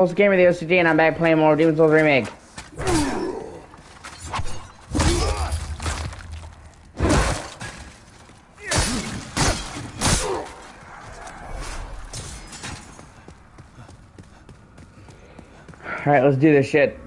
Host Gamer, the O.C.G, and I'm back playing more Demon's Souls Remake. Alright, let's do this shit.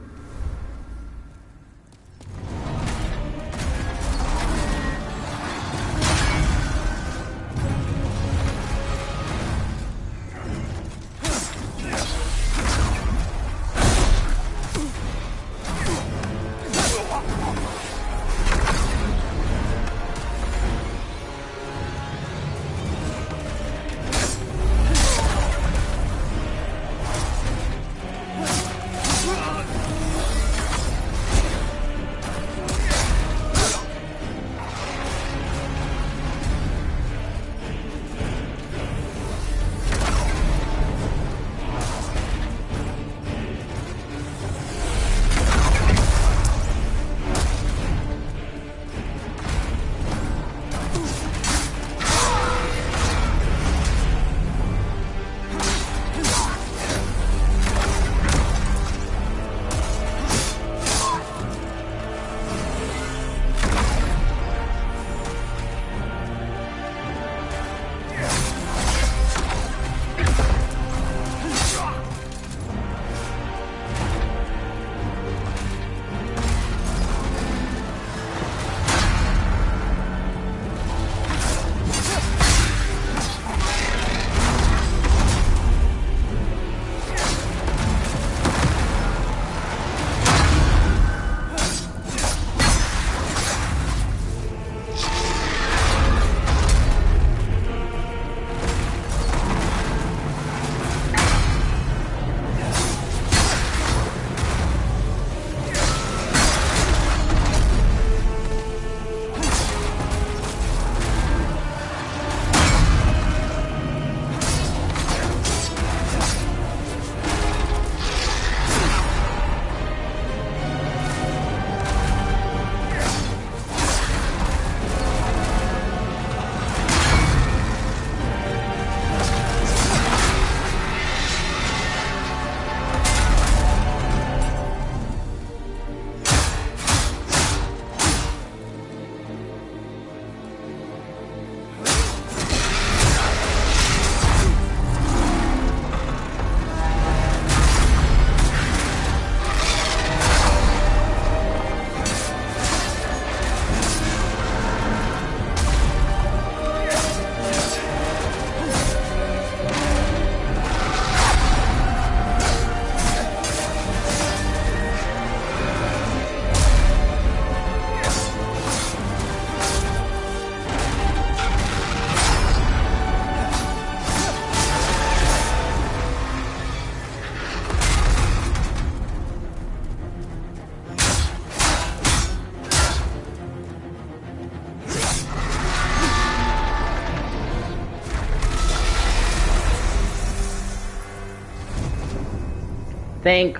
Thank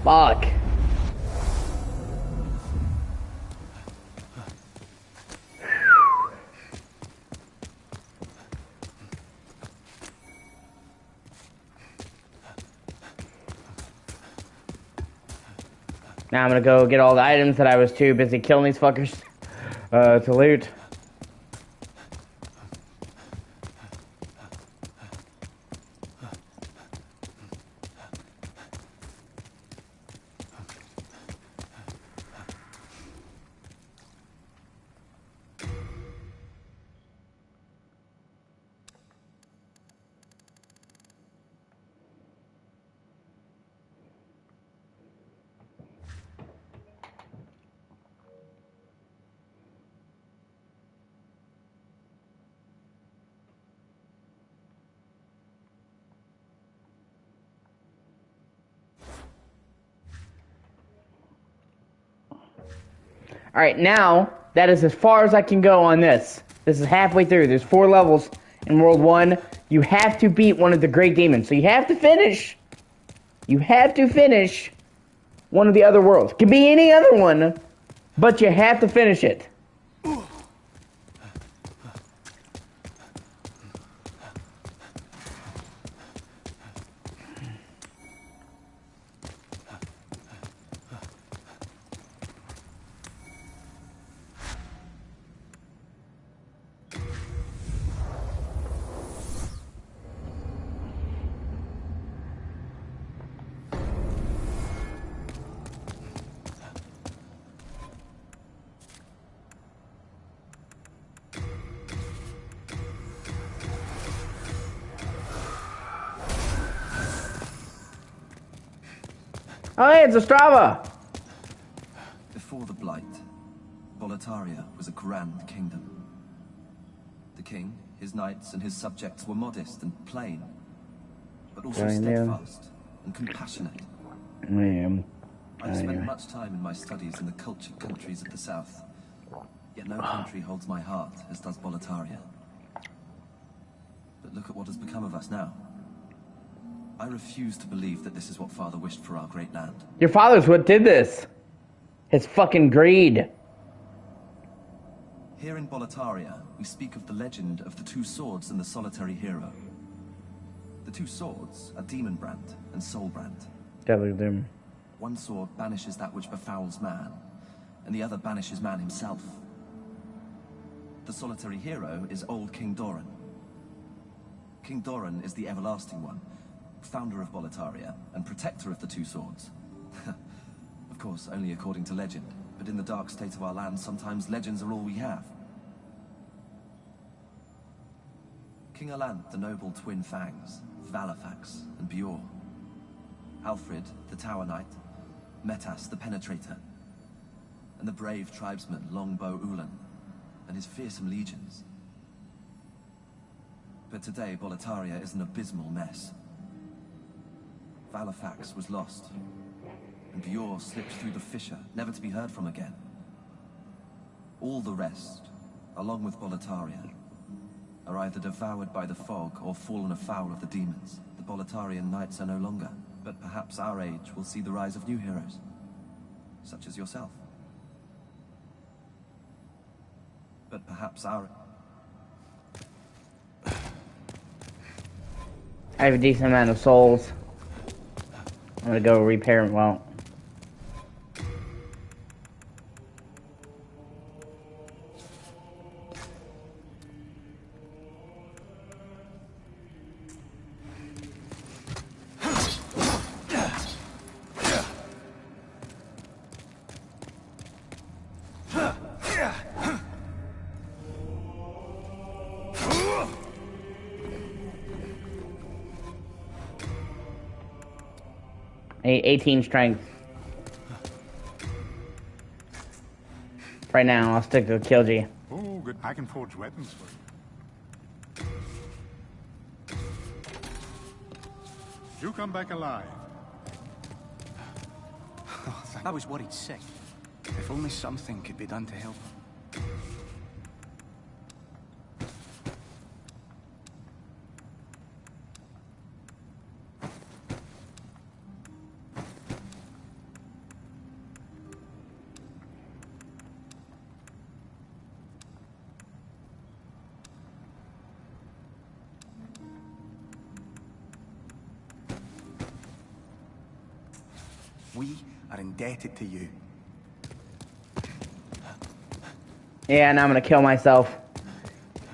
fuck. Now I'm gonna go get all the items that I was too busy killing these fuckers to loot. Alright, now, that is as far as I can go on this. This is halfway through. There's 4 levels in World 1. You have to beat one of the Great Demons. So you have to finish. You have to finish one of the other worlds. It can be any other one, but you have to finish it. Oh, hey, it's a Strava. Before the Blight, Boletaria was a grand kingdom. The king, his knights, and his subjects were modest and plain, but also steadfast and compassionate. I've spent much time in my studies in the cultured countries of the south, yet no country holds my heart as does Boletaria. But look at what has become of us now. I refuse to believe that this is what Father wished for our great land. Your father's what did this. His fucking greed. Here in Boletaria, we speak of the legend of the two swords and the solitary hero. The two swords are Demonbrand and Soulbrand. Them. One sword banishes that which befouls man, and the other banishes man himself. The solitary hero is old King Doran. King Doran is the Everlasting One, founder of Boletaria, and protector of the two swords. Of course, only according to legend, but in the dark state of our land, sometimes legends are all we have. King Alant, the noble twin fangs, Valafax, and Bjor. Alfred, the Tower Knight, Metas, the Penetrator, and the brave tribesman Longbow Ulan, and his fearsome legions. But today, Boletaria is an abysmal mess. Valafax was lost, and Bjor slipped through the fissure, never to be heard from again. All the rest, along with Boletaria, are either devoured by the fog or fallen afoul of the demons. The Boletarian knights are no longer, but perhaps our age will see the rise of new heroes, such as yourself. But perhaps our... I have a decent amount of souls. I'm gonna go repair them. Well, a 18 strength. Right now, I'll stick to the Killji. Oh, good. I can forge weapons for you. You come back alive. Oh, I was worried sick. If only something could be done to help. We are indebted to you. Yeah, now I'm gonna kill myself.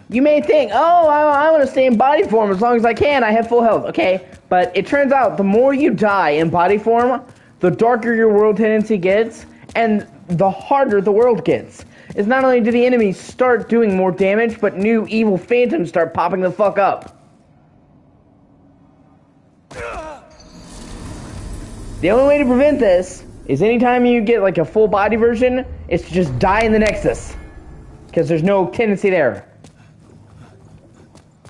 You may think, oh, I want to stay in body form as long as I can. I have full health, okay? But it turns out the more you die in body form, the darker your world tendency gets, and the harder the world gets. It's not only do the enemies start doing more damage, but new evil phantoms start popping the fuck up. The only way to prevent this is anytime you get like a full body version, is to just die in the Nexus. Because there's no tendency there.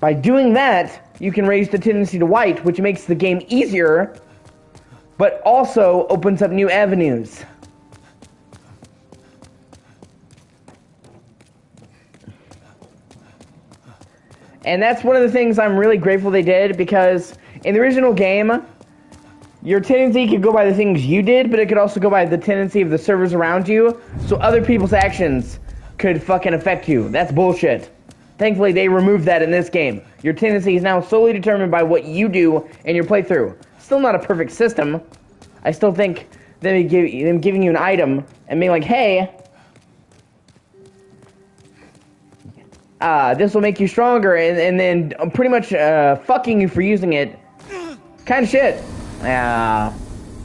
By doing that, you can raise the tendency to white, which makes the game easier, but also opens up new avenues. And that's one of the things I'm really grateful they did, because in the original game, your tendency could go by the things you did, but it could also go by the tendency of the servers around you, so other people's actions could fucking affect you. That's bullshit. Thankfully, they removed that in this game. Your tendency is now solely determined by what you do in your playthrough. Still not a perfect system. I still think them giving you an item and being like, hey, this will make you stronger, and then pretty much fucking you for using it. Kind of shit. Oh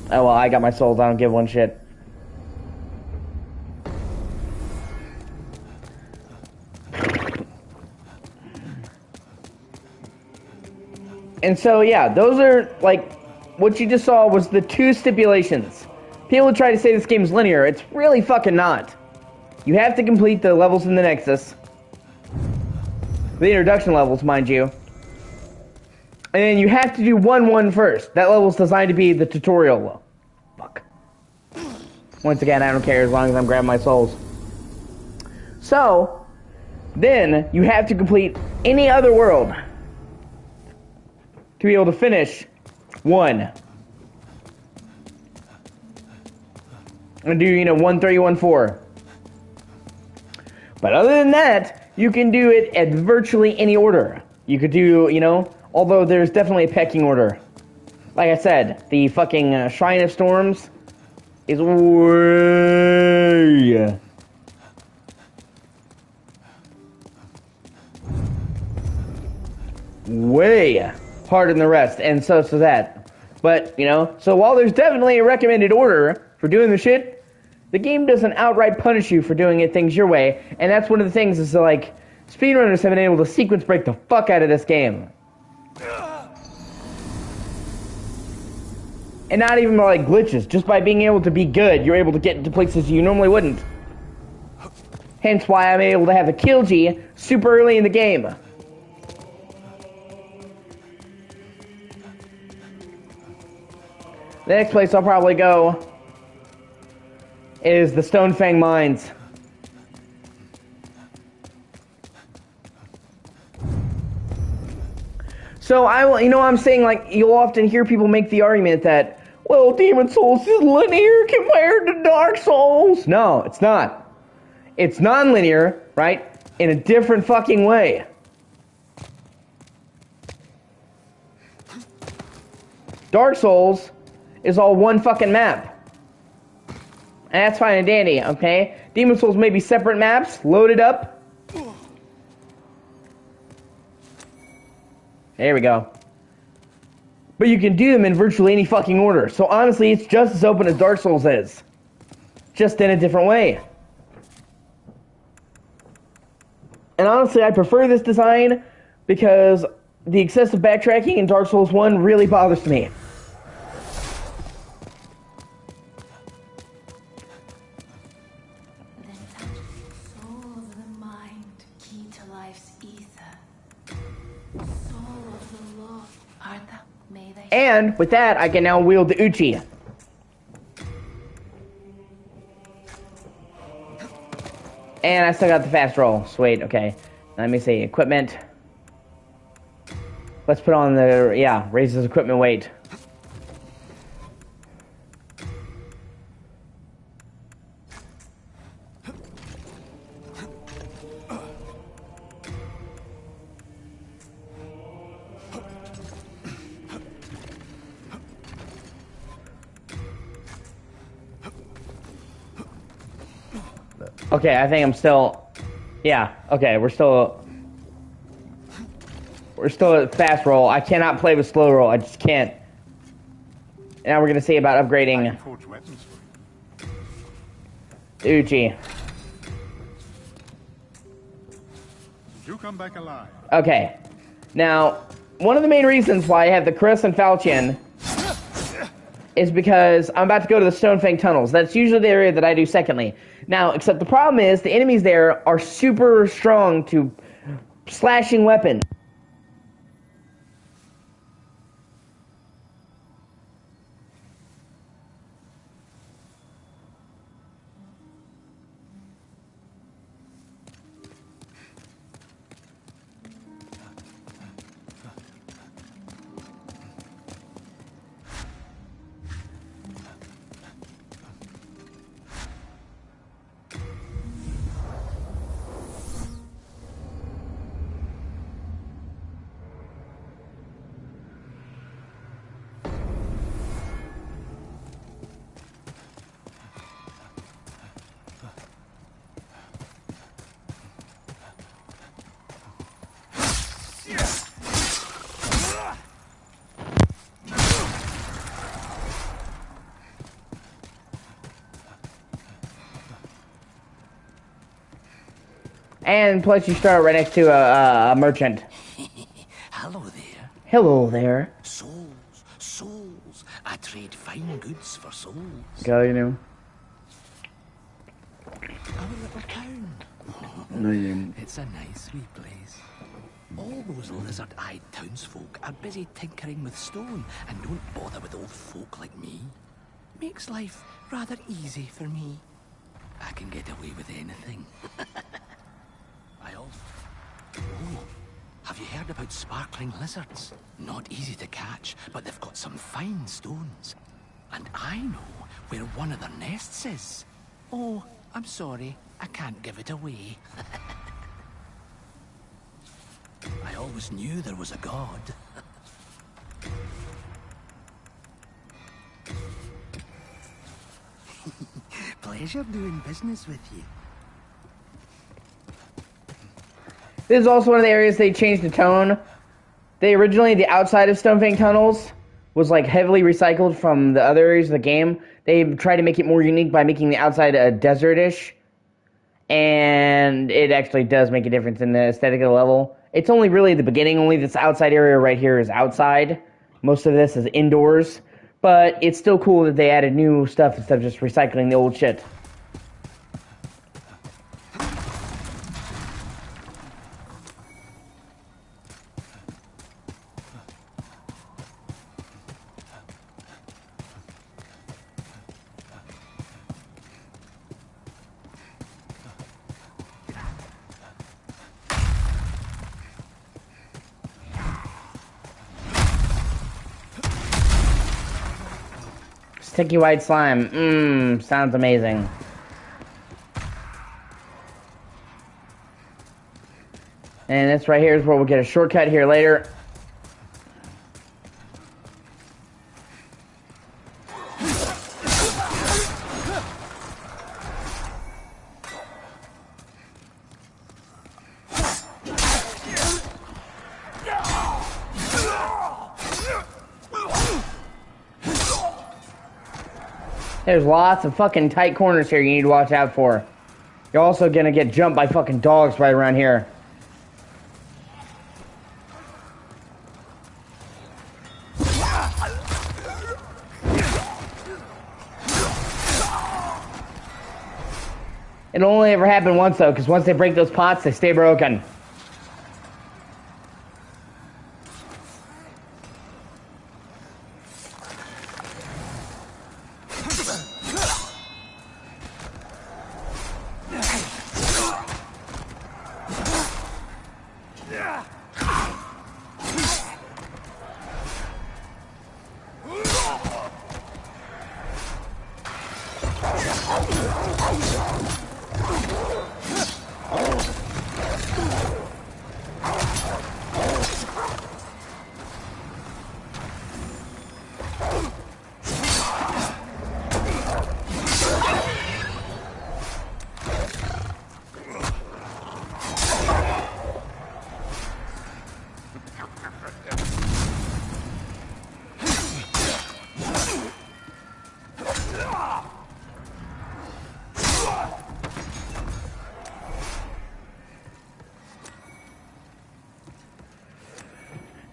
well, I got my souls. I don't give one shit. And so, yeah, those are, like, what you just saw was the 2 stipulations. People try to say this game is linear. It's really fucking not. You have to complete the levels in the Nexus. The introduction levels, mind you. And then you have to do 1-1 first. That level's designed to be the tutorial. Fuck. Once again, I don't care as long as I'm grabbing my souls. So, then you have to complete any other world to be able to finish 1. And do, 1-3, 1-4. But other than that, you can do it at virtually any order. You could do, although there's definitely a pecking order. Like I said, the fucking Shrine of Storms is way harder than the rest, and so that. But, so while there's definitely a recommended order for doing the shit, the game doesn't outright punish you for doing things your way, and that's one of the things is like, speedrunners have been able to sequence break the fuck out of this game. And not even by like glitches, just by being able to be good, you're able to get into places you normally wouldn't. Hence why I'm able to have the kill G super early in the game. The next place I'll probably go is the Stonefang Mines. So I'm saying, like, you'll often hear people make the argument that, well, Demon Souls is linear compared to Dark Souls. No, it's not. It's non-linear, right? In a different fucking way. Dark Souls is all one fucking map. And that's fine and dandy, okay? Demon Souls may be separate maps, loaded up. There we go. But you can do them in virtually any fucking order. So honestly, it's just as open as Dark Souls is. Just in a different way. And honestly, I prefer this design because the excessive backtracking in Dark Souls 1 really bothers me. And with that, I can now wield the Uchi. And I still got the fast roll. Sweet, okay. Let me see. Equipment. Let's put on the, raises equipment weight. Okay, I think I'm still... Yeah, okay, we're still at fast roll. I cannot play with slow roll. I just can't. Now we're going to see about upgrading Uchi. You come back alive. Okay. Now, one of the main reasons why I have the Chris and Falchion is because I'm about to go to the Stonefang tunnels. That's usually the area that I do secondly. Now, except the problem is the enemies there are super strong to slashing weapons. And plus you start right next to a merchant. Hello there. Hello there. Souls. fine goods for souls. Go, you know. Our little town. No, you. It's a nice wee place. All those lizard-eyed townsfolk are busy tinkering with stone and don't bother with old folk like me. Makes life rather easy for me. I can get away with anything. Oh, have you heard about sparkling lizards? Not easy to catch, but they've got some fine stones. And I know where one of their nests is. Oh, I'm sorry, I can't give it away. I always knew there was a god. Pleasure doing business with you. This is also one of the areas they changed the tone. The outside of Stonefang tunnels was like heavily recycled from the other areas of the game. They tried to make it more unique by making the outside desertish, and it actually does make a difference in the aesthetic of the level. It's only really the beginning. Only this outside area right here is outside. Most of this is indoors, but it's still cool that they added new stuff instead of just recycling the old shit. Sticky white slime. Sounds amazing. And this right here is where we'll get a shortcut here later. There's lots of fucking tight corners here you need to watch out for. You're also gonna get jumped by fucking dogs right around here. It'll only ever happen once though, because once they break those pots, they stay broken.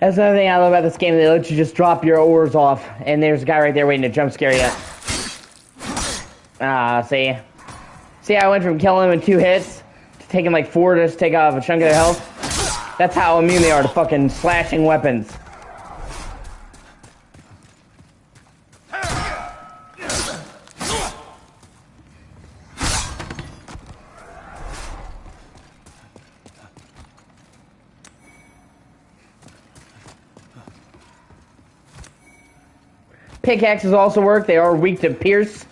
That's another thing I love about this game. They let you just drop your oars off, and there's a guy right there waiting to jump scare you. See? See how I went from killing him in 2 hits to taking like 4 to just take off a chunk of their health? That's how immune they are to fucking slashing weapons. Pickaxes also work. They are weak to pierce.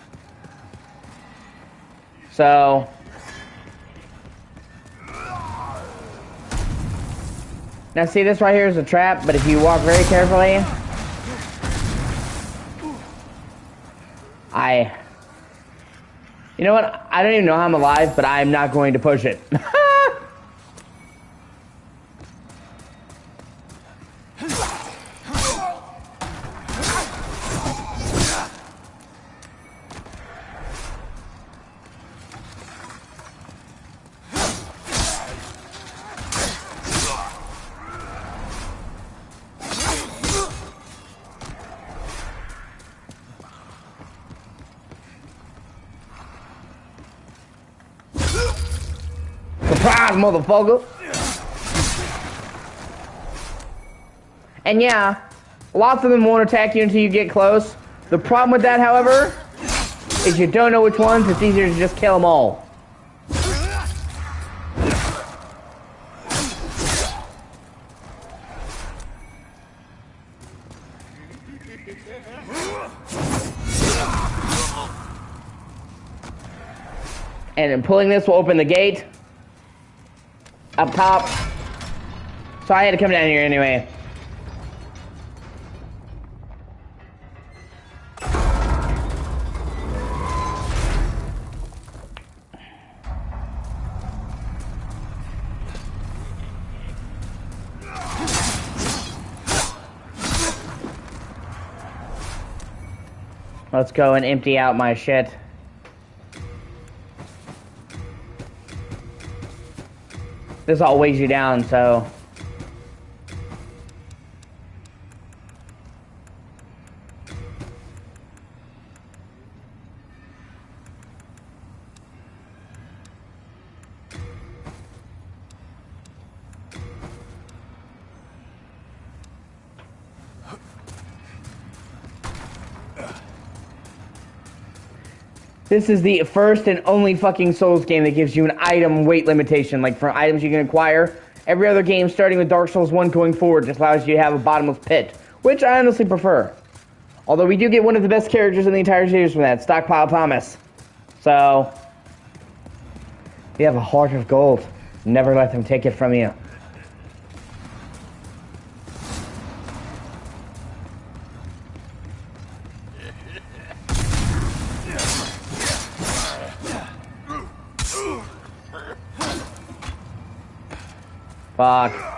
So... Now see, this right here is a trap, but if you walk very carefully... You know what? I don't even know how I'm alive, but I'm not going to push it. Surprise, motherfucker. And yeah, lots of them won't attack you until you get close. The problem with that, however, is you don't know which ones. It's easier to just kill them all. And then pulling this will open the gate. Up top. So I had to come down here anyway. Let's go and empty out my shit. This all weighs you down, so... This is the first and only fucking Souls game that gives you an item weight limitation, like for items you can acquire. Every other game, starting with Dark Souls 1 going forward, just allows you to have a bottomless pit, which I honestly prefer. Although we do get one of the best characters in the entire series from that, Stockpile Thomas. So, you have a heart of gold. Never let them take it from you. Fuck.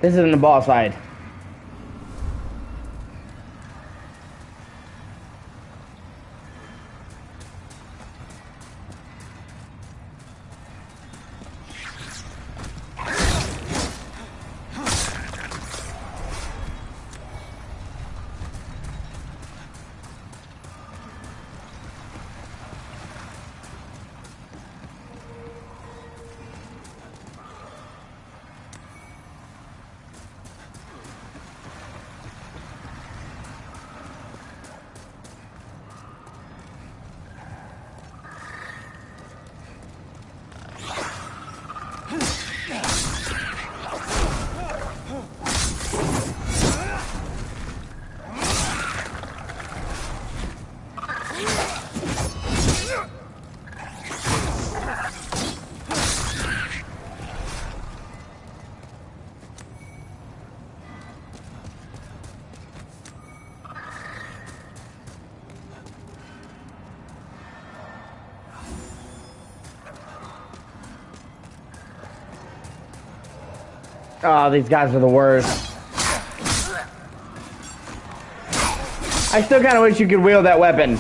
This isn't the boss fight. Oh, these guys are the worst. I still kind of wish you could wield that weapon.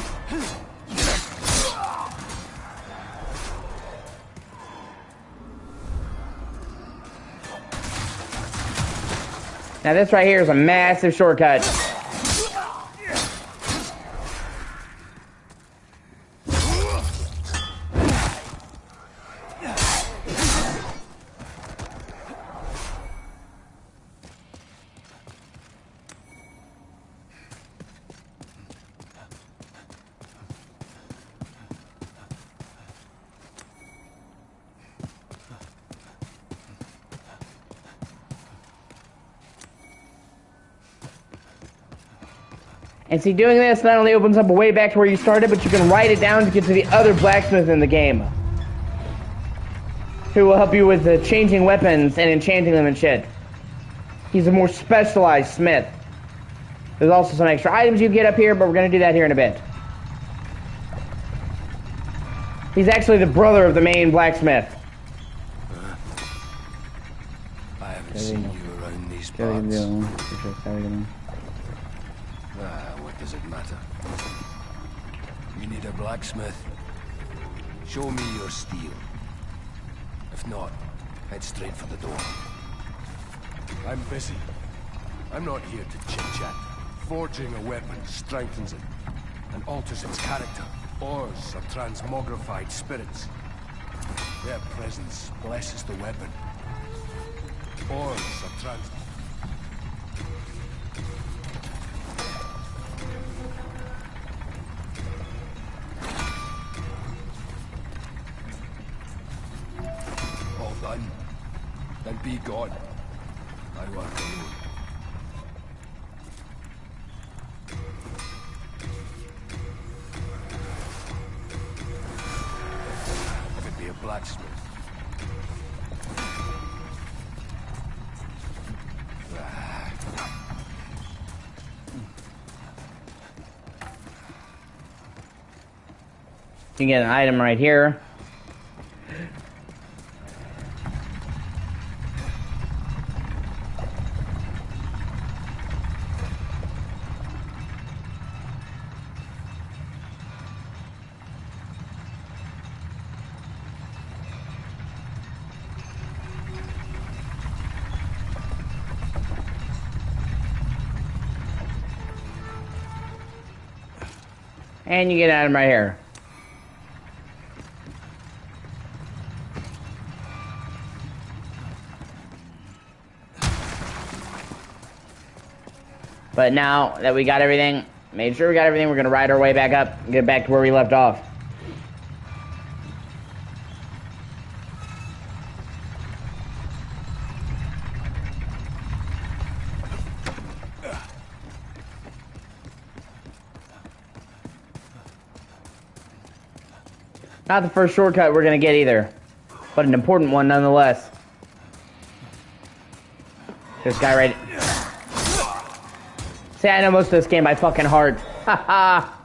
Now this right here is a massive shortcut. And see, doing this not only opens up a way back to where you started, but you can write it down to get to the other blacksmith in the game, who will help you with the changing weapons and enchanting them and shit. He's a more specialized smith. There's also some extra items you get up here, but we're going to do that here in a bit. He's actually the brother of the main blacksmith. I haven't seen you around these parts. What does it matter? You need a blacksmith? Show me your steel. If not, head straight for the door. I'm busy. I'm not here to chit-chat. Forging a weapon strengthens it and alters its character. Ores are transmogrified spirits. Their presence blesses the weapon. Ores are trans... All done. Then be gone. I work alone. Blacksmith. You can get an item right here. And you get an item right here. But now that we got everything, made sure we got everything, we're going to ride our way back up and get back to where we left off. Not the first shortcut we're going to get either, but an important one nonetheless. This guy right... See, I know most of this game by fucking heart. Haha.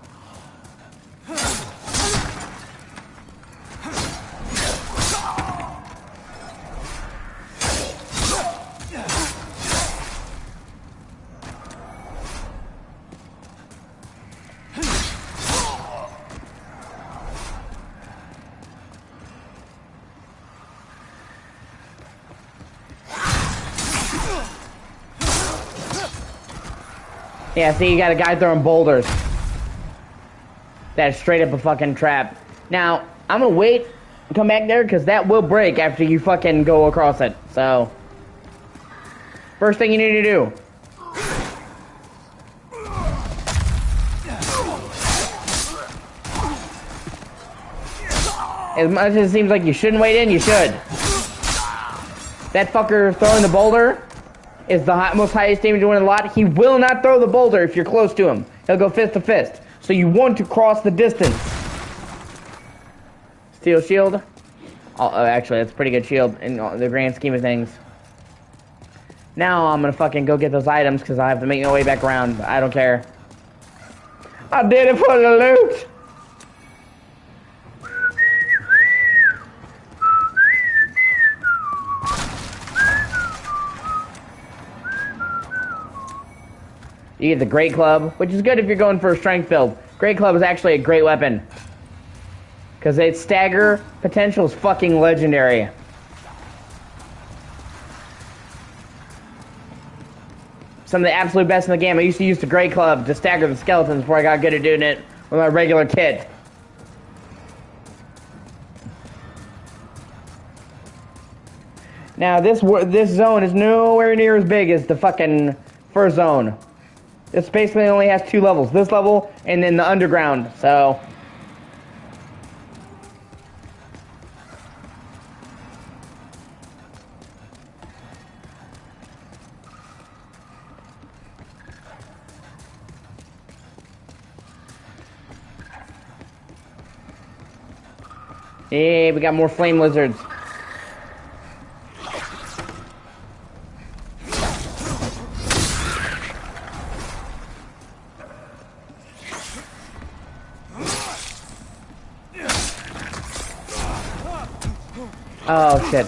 Yeah, see, you got a guy throwing boulders. That's straight up a fucking trap. Now, I'm gonna wait and come back there, because that will break after you fucking go across it. So, first thing you need to do. As much as it seems like you shouldn't wait in, you should. That fucker throwing the boulder is the most highest damage one in the lot. He will not throw the boulder if you're close to him. He'll go fist to fist. So you want to cross the distance. Steel shield. Oh, actually, that's a pretty good shield in the grand scheme of things. Now I'm gonna fucking go get those items because I have to make my way back around. But I don't care. I did it for the loot. You get the Great Club, which is good if you're going for a strength build. Great Club is actually a great weapon. Because its stagger potential is fucking legendary. Some of the absolute best in the game. I used to use the Great Club to stagger the skeletons before I got good at doing it with my regular kit. Now this zone is nowhere near as big as the fucking first zone. This basically only has 2 levels. This level and then the underground. So yeah, we got more flame lizards. Oh shit.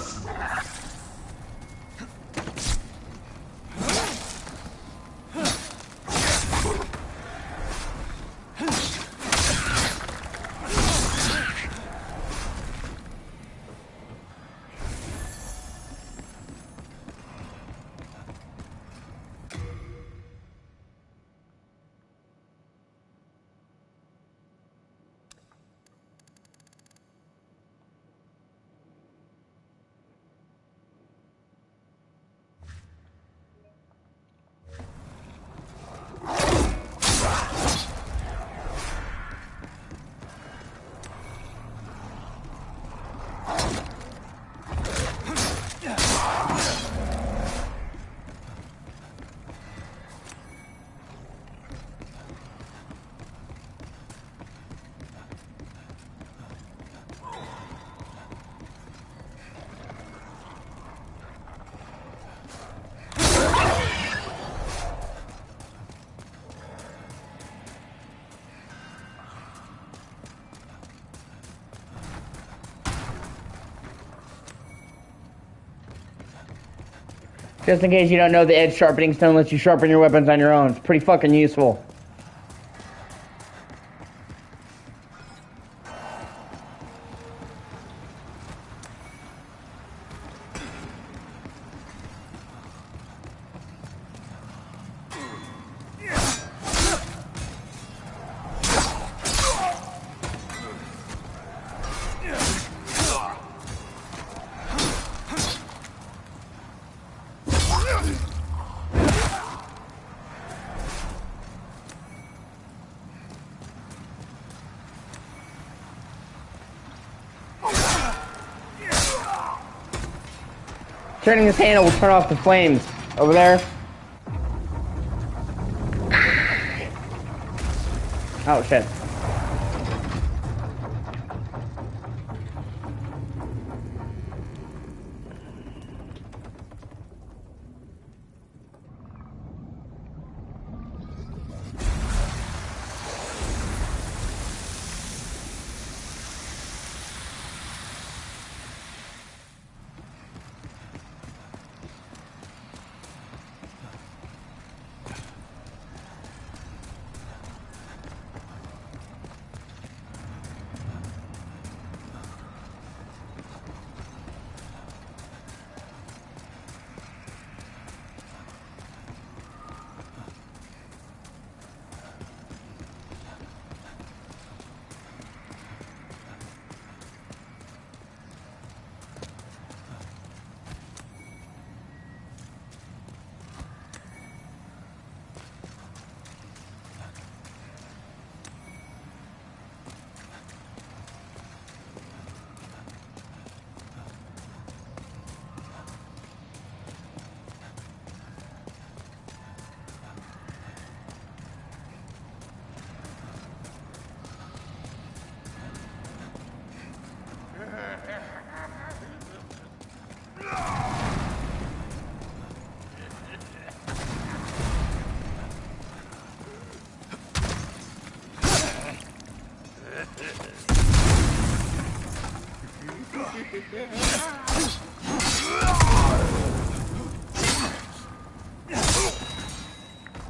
Just in case you don't know, the edge sharpening stone lets you sharpen your weapons on your own. It's pretty fucking useful. Turning this handle will turn off the flames. Over there. Oh shit.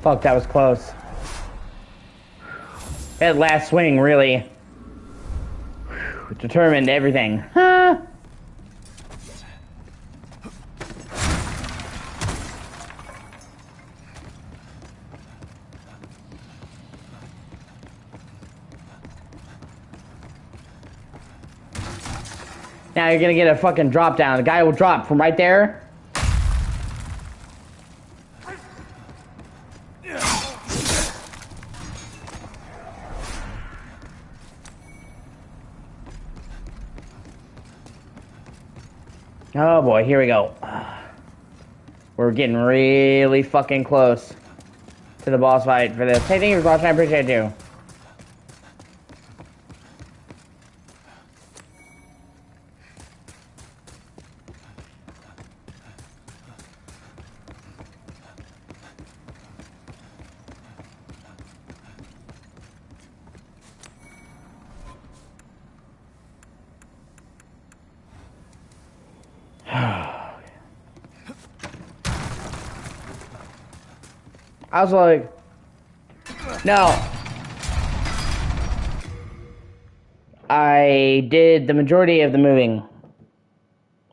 Fuck, that was close. That last swing really determined everything. Huh? Now you're gonna get a fucking drop down. The guy will drop from right there. Oh boy, here we go. We're getting really fucking close to the boss fight for this. Hey, thank you for watching. I appreciate you. I was like, no. I did the majority of the moving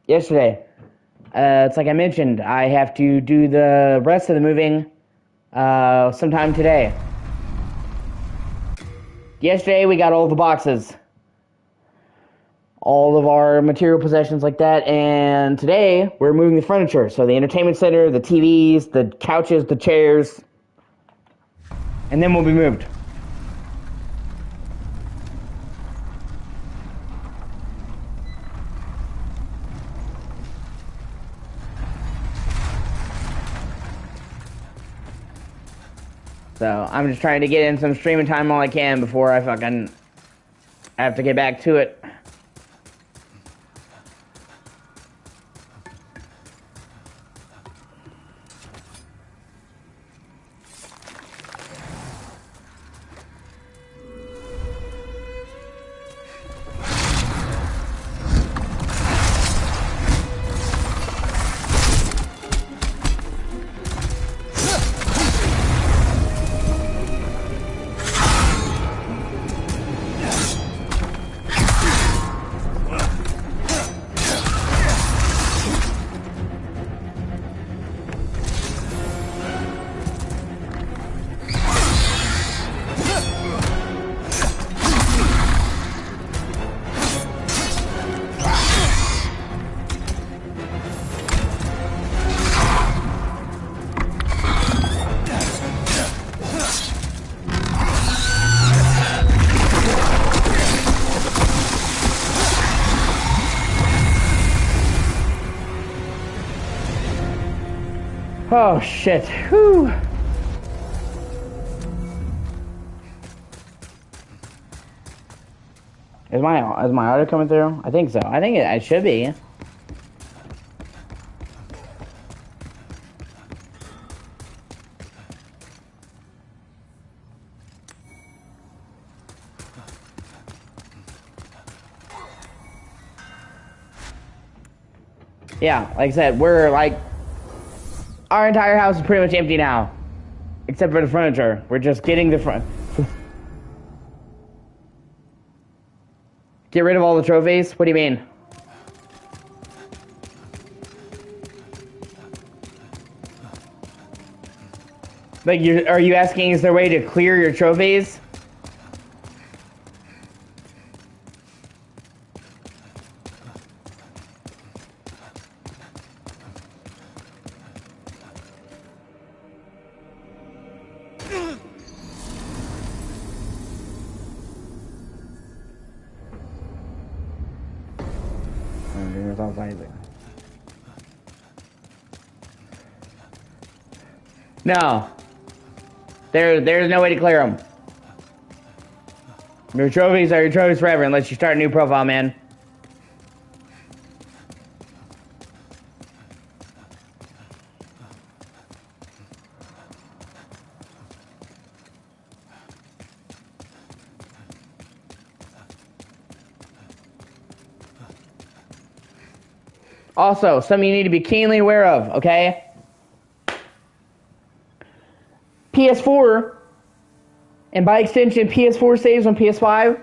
yesterday. It's like I mentioned, I have to do the rest of the moving sometime today. Yesterday we got all the boxes. All of our material possessions like that, and today we're moving the furniture. So the entertainment center, the TVs, the couches, the chairs, and then we'll be moved. So I'm just trying to get in some streaming time while I can before I have to get back to it. Oh shit. Whew. Is my audio coming through? I think so. I think it should be. Yeah, like I said, we're like, our entire house is pretty much empty now, except for the furniture. We're just getting the front. Get rid of all the trophies? What do you mean? Like, are you asking, is there a way to clear your trophies? No. There's no way to clear them. Your trophies are your trophies forever unless you start a new profile, man. Also, something you need to be keenly aware of, okay? PS4, and by extension, PS4 saves on PS5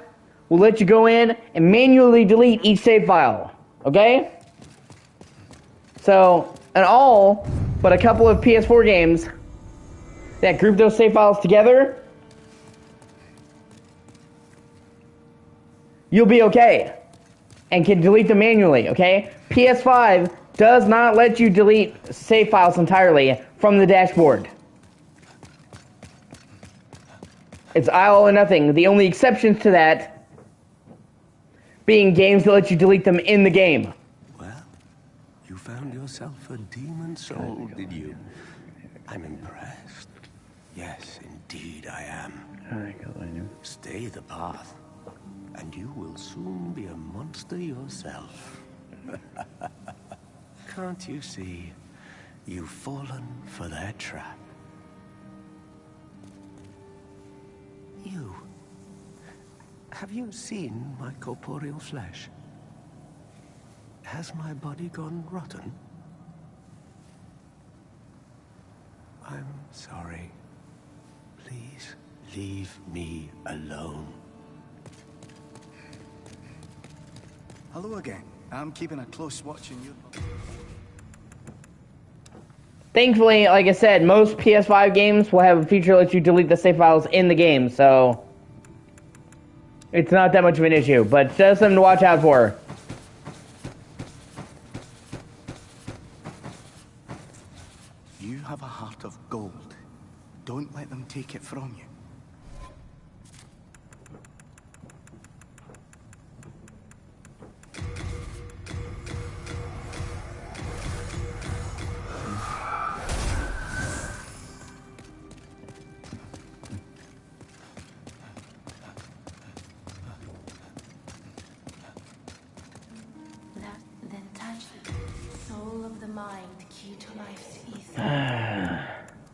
will let you go in and manually delete each save file. Okay? So, in all but a couple of PS4 games that group those save files together, you'll be okay and can delete them manually, okay? PS5 does not let you delete save files entirely from the dashboard. It's all or nothing. The only exceptions to that being games that let you delete them in the game. Well, you found yourself a demon soul, did you? I'm impressed. Yes, indeed I am. Stay the path, and you will soon be a monster yourself. Can't you see? You've fallen for their trap. You. Have you seen my corporeal flesh? Has my body gone rotten? I'm sorry. Please leave me alone. Hello again. I'm keeping a close watch on you. Thankfully, like I said, most PS5 games will have a feature that lets you delete the save files in the game, so it's not that much of an issue, but just something to watch out for. You have a heart of gold. Don't let them take it from you. Then touch it. Soul of the mind, key to life's ether.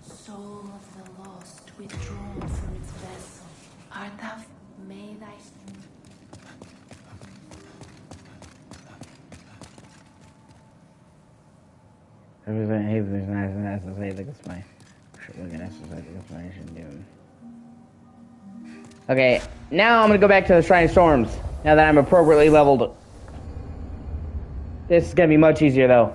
Soul of the lost, withdrawn from its vessel. Art thou, may thy... Okay, now I'm gonna go back to the Shrine of Storms, now that I'm appropriately leveled. This is gonna be much easier though.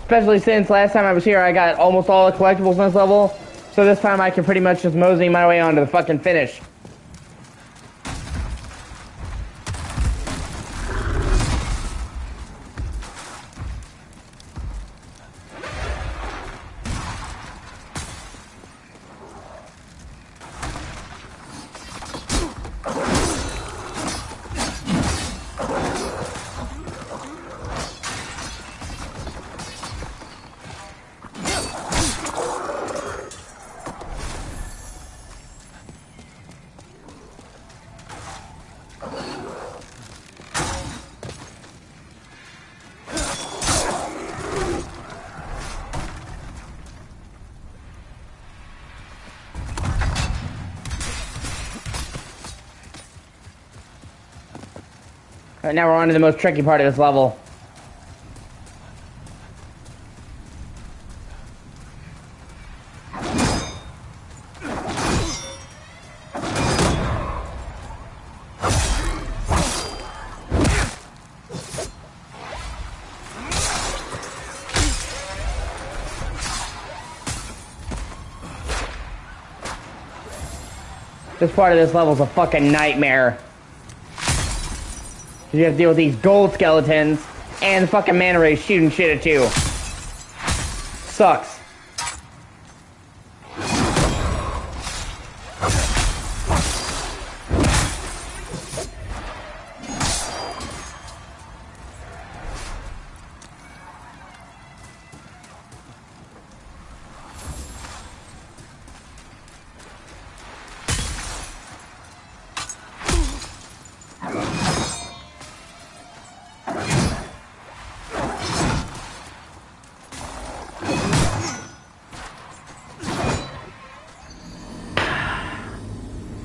Especially since last time I was here, I got almost all the collectibles on this level. So this time I can pretty much just mosey my way on to the fucking finish. Right, now we're on to the most tricky part of this level. This part of this level is a fucking nightmare. You have to deal with these gold skeletons and the fucking manta rays shooting shit at you. Sucks.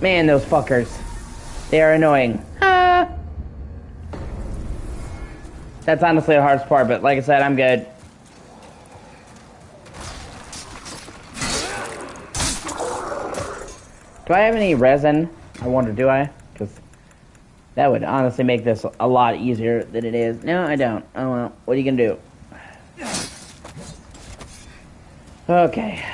Man, those fuckers. They are annoying. Ah. That's honestly the hardest part, but like I said, I'm good. Do I have any resin? I wonder, do I? Because that would honestly make this a lot easier than it is. No, I don't. Oh well, what are you gonna do? Okay.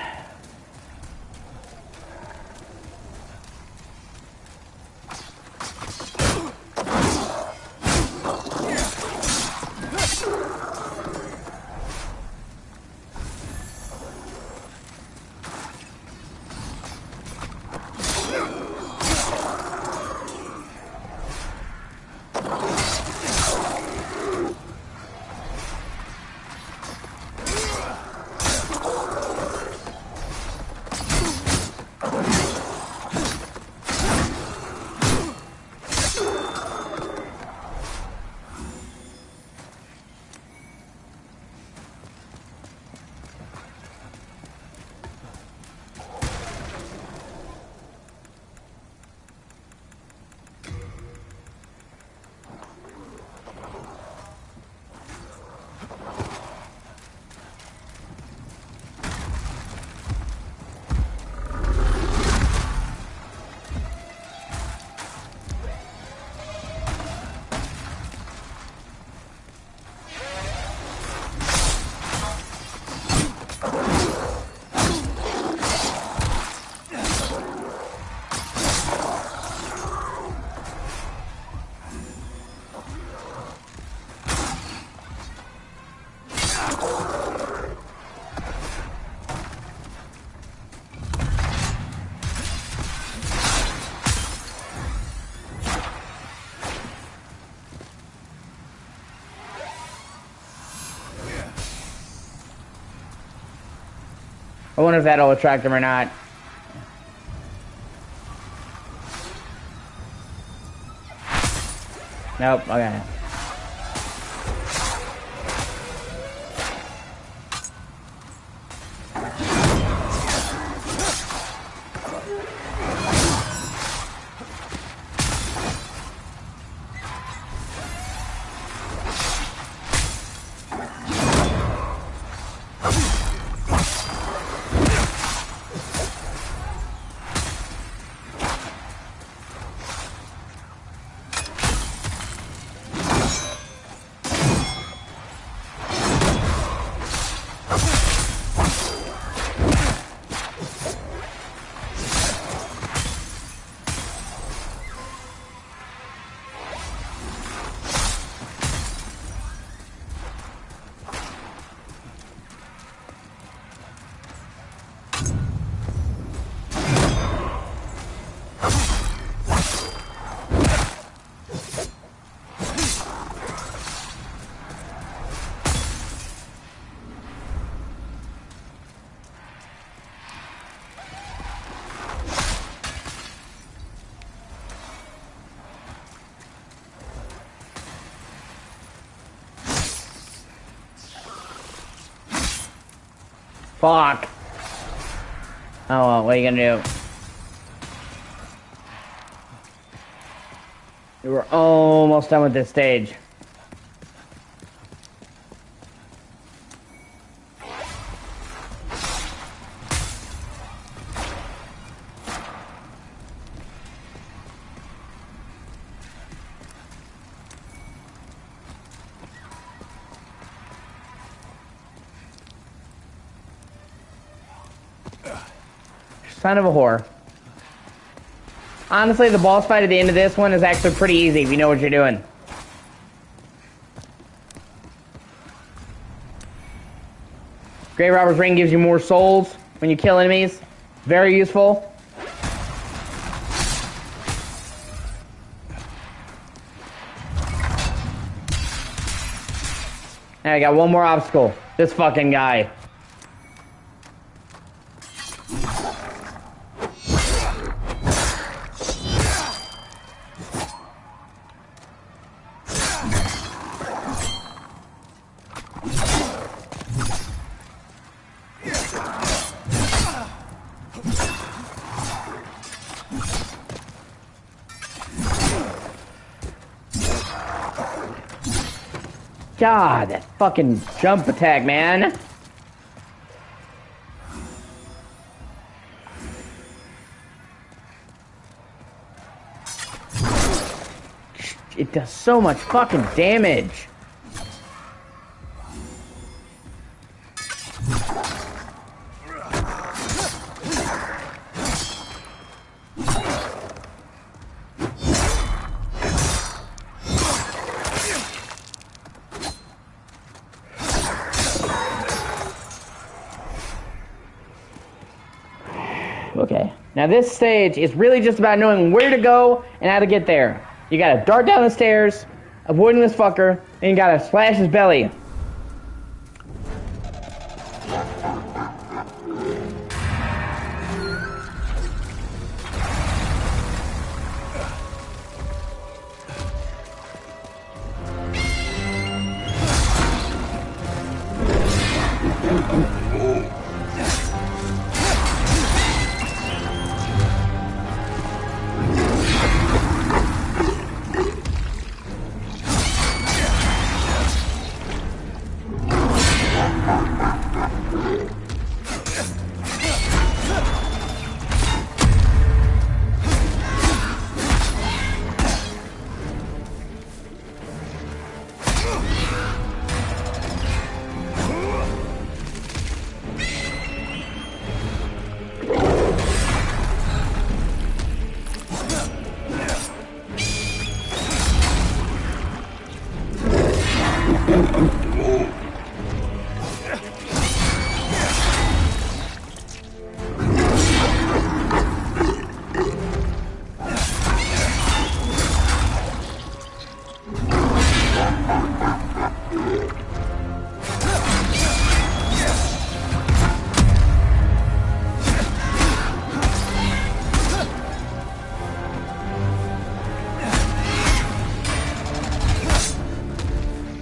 I wonder if that'll attract them or not. Nope, okay. Fuck. Oh well, what are you gonna do? We're almost done with this stage. Son of a whore. Honestly, the boss fight at the end of this one is actually pretty easy if you know what you're doing. Grave Robber's Ring gives you more souls when you kill enemies. Very useful. Now I got one more obstacle. This fucking guy. God, that fucking jump attack, man. It does so much fucking damage. Okay, now this stage is really just about knowing where to go and how to get there. You gotta dart down the stairs, avoiding this fucker, and you gotta slash his belly.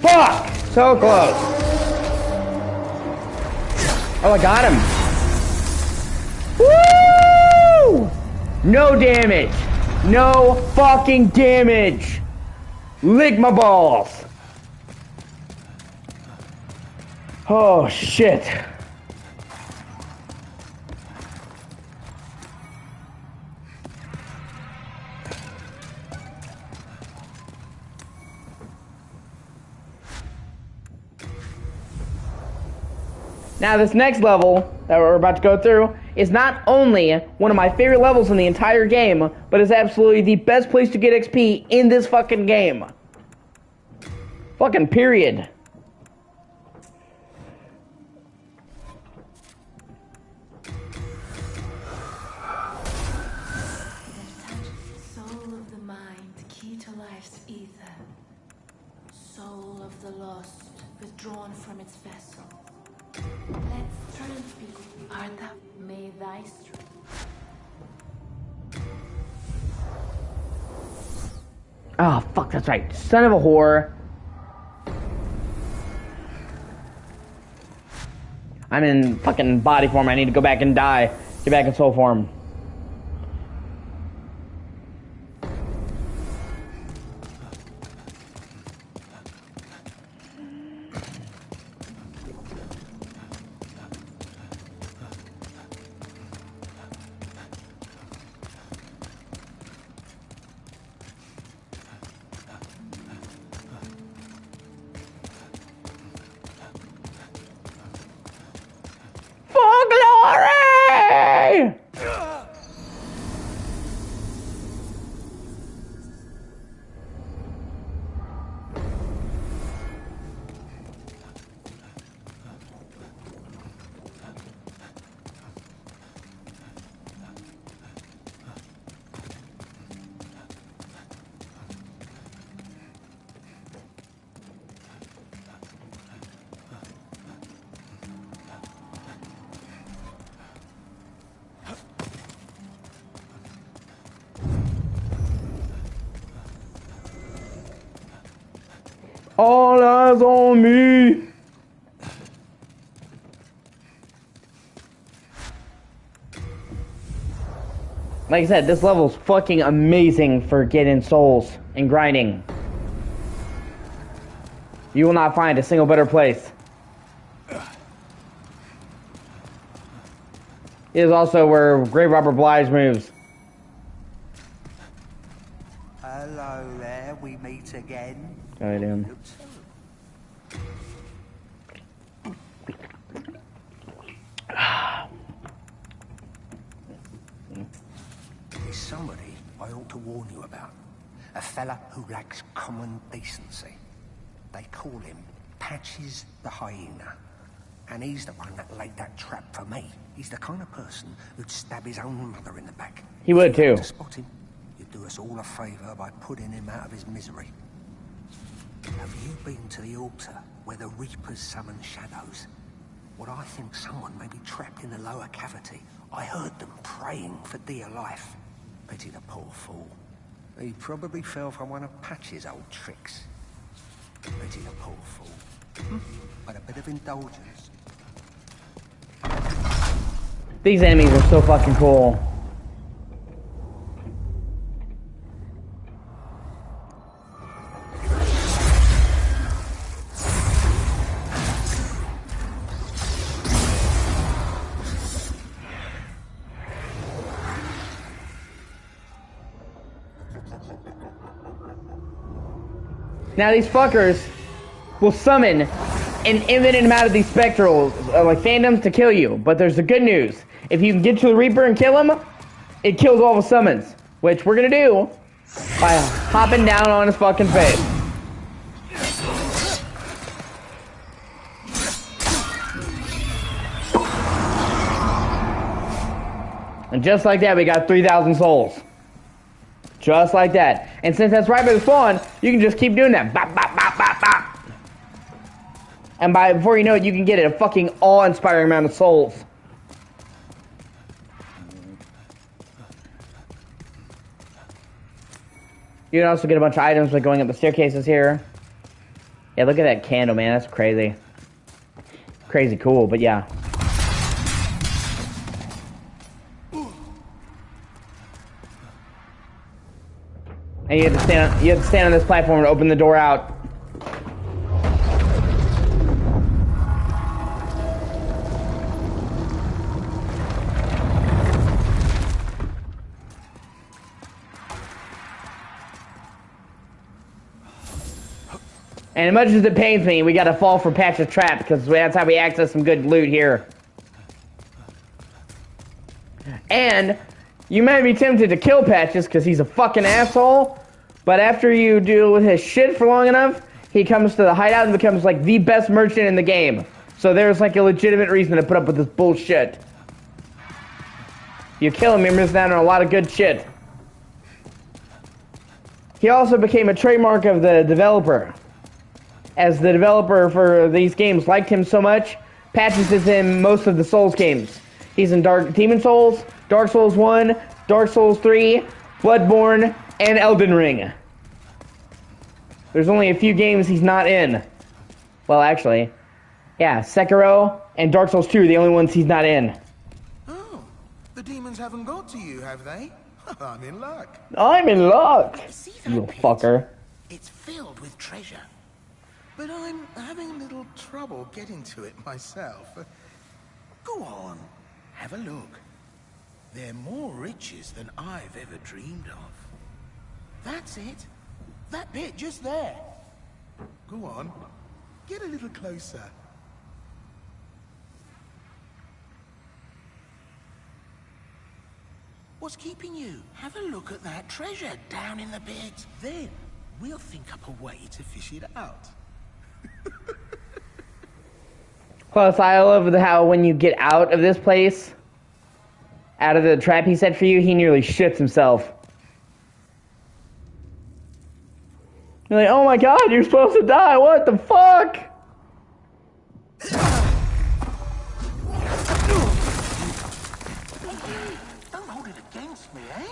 Fuck! So close. Oh, I got him. Woo! No damage. No fucking damage. Lick my balls. Oh, shit. Now this next level that we're about to go through is not only one of my favorite levels in the entire game, but is absolutely the best place to get XP in this fucking game. Fucking period. Soul of the mind, key to life's ether. Soul of the lost, withdrawn from its vessel. Let strength be. Art thou? May thy strength. Oh, fuck, that's right. Son of a whore. I'm in fucking body form. I need to go back and die. Get back in soul form. All eyes on me. Like I said, this level's fucking amazing for getting souls and grinding. You will not find a single better place. It is also where Grave Robber Blige moves. Hello there, we meet again. I am. There's somebody I ought to warn you about. A fella who lacks common decency. They call him Patches the Hyena. And he's the one that laid that trap for me. He's the kind of person who'd stab his own mother in the back. He would If you too. were to spot him, you'd do us all a favour by putting him out of his misery. Have you been to the altar where the Reapers summon shadows? Well, I think someone may be trapped in the lower cavity. I heard them praying for dear life. Pity the poor fool. He probably fell for one of Patch's old tricks. Pity the poor fool. But a bit of indulgence. These enemies are so fucking cool. Now these fuckers will summon an infinite amount of these spectrals, like phantoms, to kill you. But there's the good news. If you can get to the Reaper and kill him, it kills all the summons. Which we're gonna do by hopping down on his fucking face. And just like that, we got 3,000 souls. Just like that. And since that's right by the spawn, you can just keep doing that. Bop, bop, bop, bop, bop. And before you know it, you can get a fucking awe-inspiring amount of souls. You can also get a bunch of items by going up the staircases here. Yeah, look at that candle, man. That's crazy. Crazy cool, but yeah. And you have to stand on this platform and open the door out. And as much as it pains me, we gotta fall for Patch's trap, because that's how we access some good loot here. And you might be tempted to kill Patches, because he's a fucking asshole, but after you deal with his shit for long enough, he comes to the hideout and becomes, like, the best merchant in the game. So there's, like, a legitimate reason to put up with this bullshit. You kill him, you're missing out on a lot of good shit. He also became a trademark of the developer. As the developer for these games liked him so much, Patches is in most of the Souls games. He's in Demon Souls, Dark Souls 1, Dark Souls 3, Bloodborne, and Elden Ring. There's only a few games he's not in. Well, actually, yeah, Sekiro and Dark Souls 2 are the only ones he's not in. Oh, the demons haven't got to you, have they? I'm in luck. I'm in luck, See that you pit? fucker. It's filled with treasure. But I'm having a little trouble getting to it myself. Go on, have a look. They're more riches than I've ever dreamed of. That's it. That bit just there. Go on, get a little closer. What's keeping you? Have a look at that treasure down in the pit. Then we'll think up a way to fish it out. Plus, I love how when you get out of this place, out of the trap he set for you, he nearly shits himself. You're like, oh my god, you're supposed to die, what the fuck? Don't hold it against me, eh?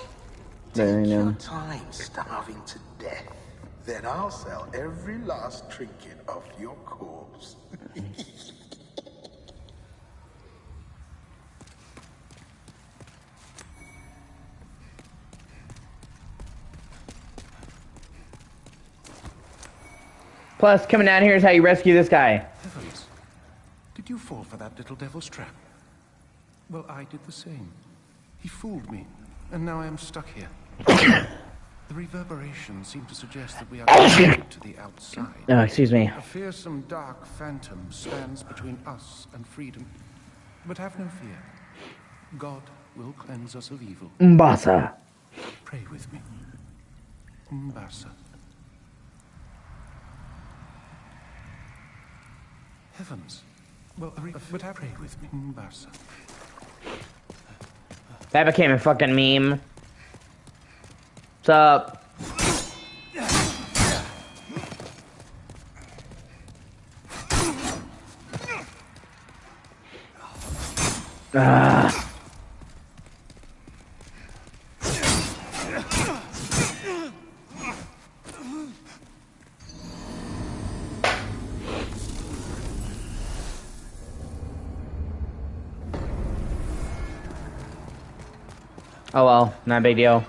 Very Take your no. time starving to death. Then I'll sell every last trinket off your corpse. Plus, coming down here is how you rescue this guy. Heavens. Did you fall for that little devil's trap? Well, I did the same. He fooled me, and now I am stuck here. The reverberations seem to suggest that we are connected to the outside. Oh, excuse me. A fearsome dark phantom stands between us and freedom. But have no fear. God will cleanse us of evil. Mbasa. Pray with me. Mbasa. Heavens. Well, but pray with me. Mbasa. That became a fucking meme. What's up? Oh well, not a big deal.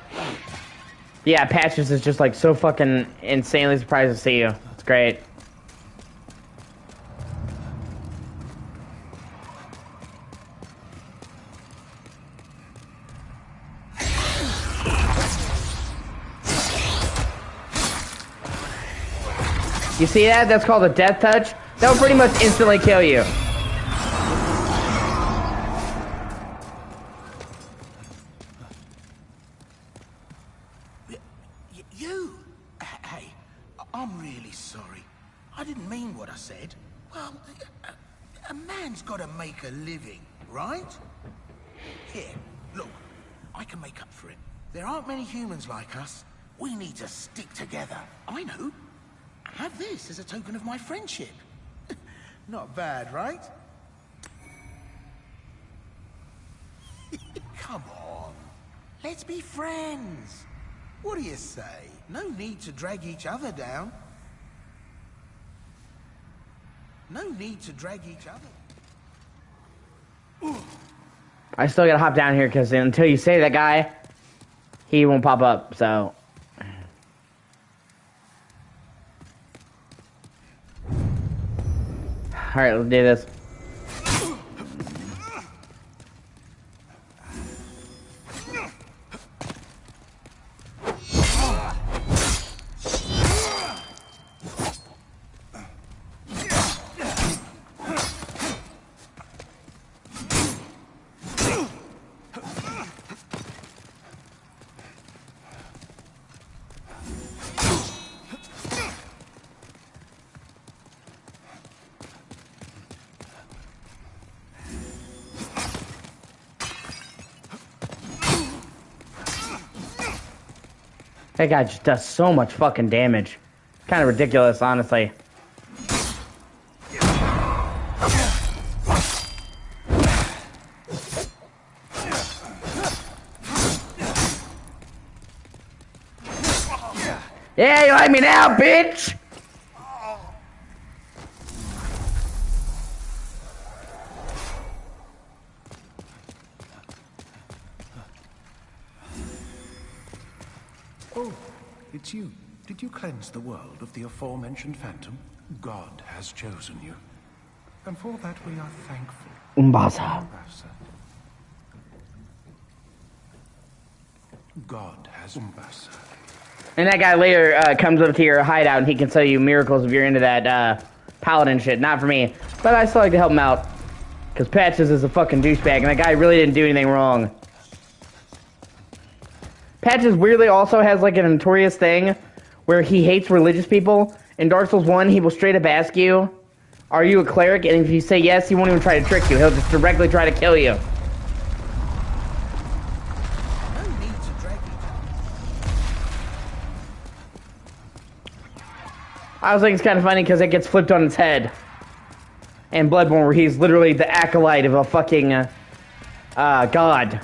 Yeah, Patches is just like so fucking insanely surprised to see you. It's great. You see that? That's called a death touch. That will pretty much instantly kill you. Hey, I'm really sorry. I didn't mean what I said. Well, a man's got to make a living, right? Here, look, I can make up for it. There aren't many humans like us. We need to stick together. I know. Have this as a token of my friendship. Not bad, right? Come on. Let's be friends. What do you say? No need to drag each other down. No need to drag each other. I still gotta hop down here because until you say that guy, he won't pop up, so. Alright, let's do this. That guy just does so much fucking damage. Kind of ridiculous, honestly. Yeah, you like me now, bitch! Oh, it's you. Did you cleanse the world of the aforementioned phantom? God has chosen you. And for that we are thankful. Umbasa. God has Umbasa. And that guy later comes up to your hideout and he can tell you miracles if you're into that paladin shit. Not for me. But I still like to help him out. Because Patches is a fucking douchebag and that guy really didn't do anything wrong. Patches weirdly also has like a notorious thing where he hates religious people. In Dark Souls 1, he will straight up ask you, are you a cleric? And if you say yes, he won't even try to trick you. He'll just directly try to kill you. I was thinking it's kind of funny because it gets flipped on its head. And Bloodborne, where he's literally the acolyte of a fucking god.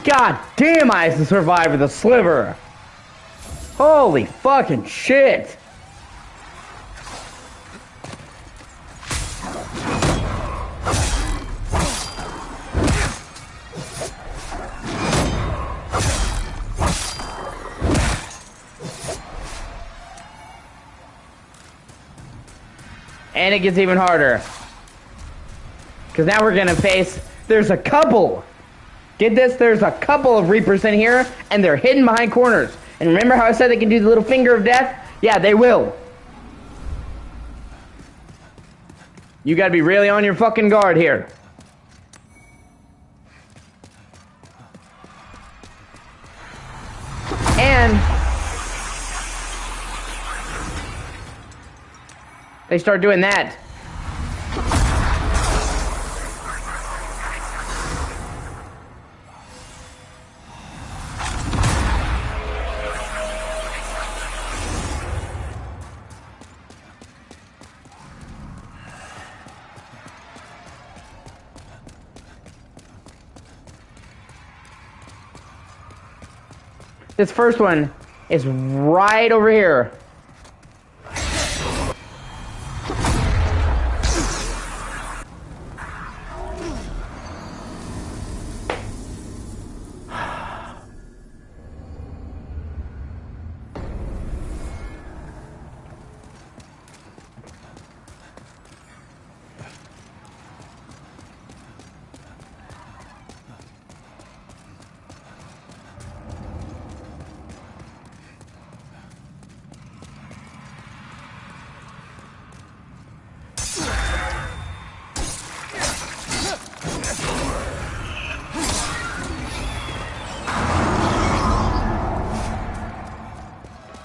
God damn, I have to survive with a sliver. Holy fucking shit. And it gets even harder. Because now we're gonna face, there's a couple. Get this, there's a couple of Reapers in here, and they're hidden behind corners. And remember how I said they can do the little finger of death? Yeah, they will. You gotta be really on your fucking guard here. And they start doing that. This first one is right over here.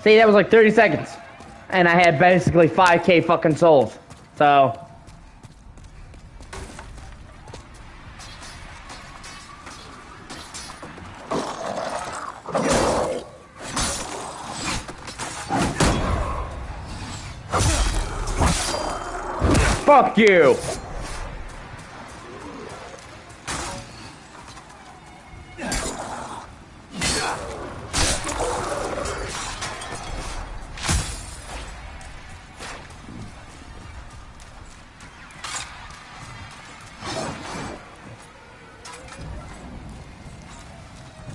See, that was like 30 seconds. And I had basically 5k fucking souls. So. Fuck you!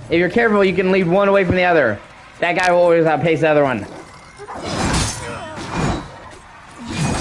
If you're careful, you can leave one away from the other. That guy will always outpace the other one.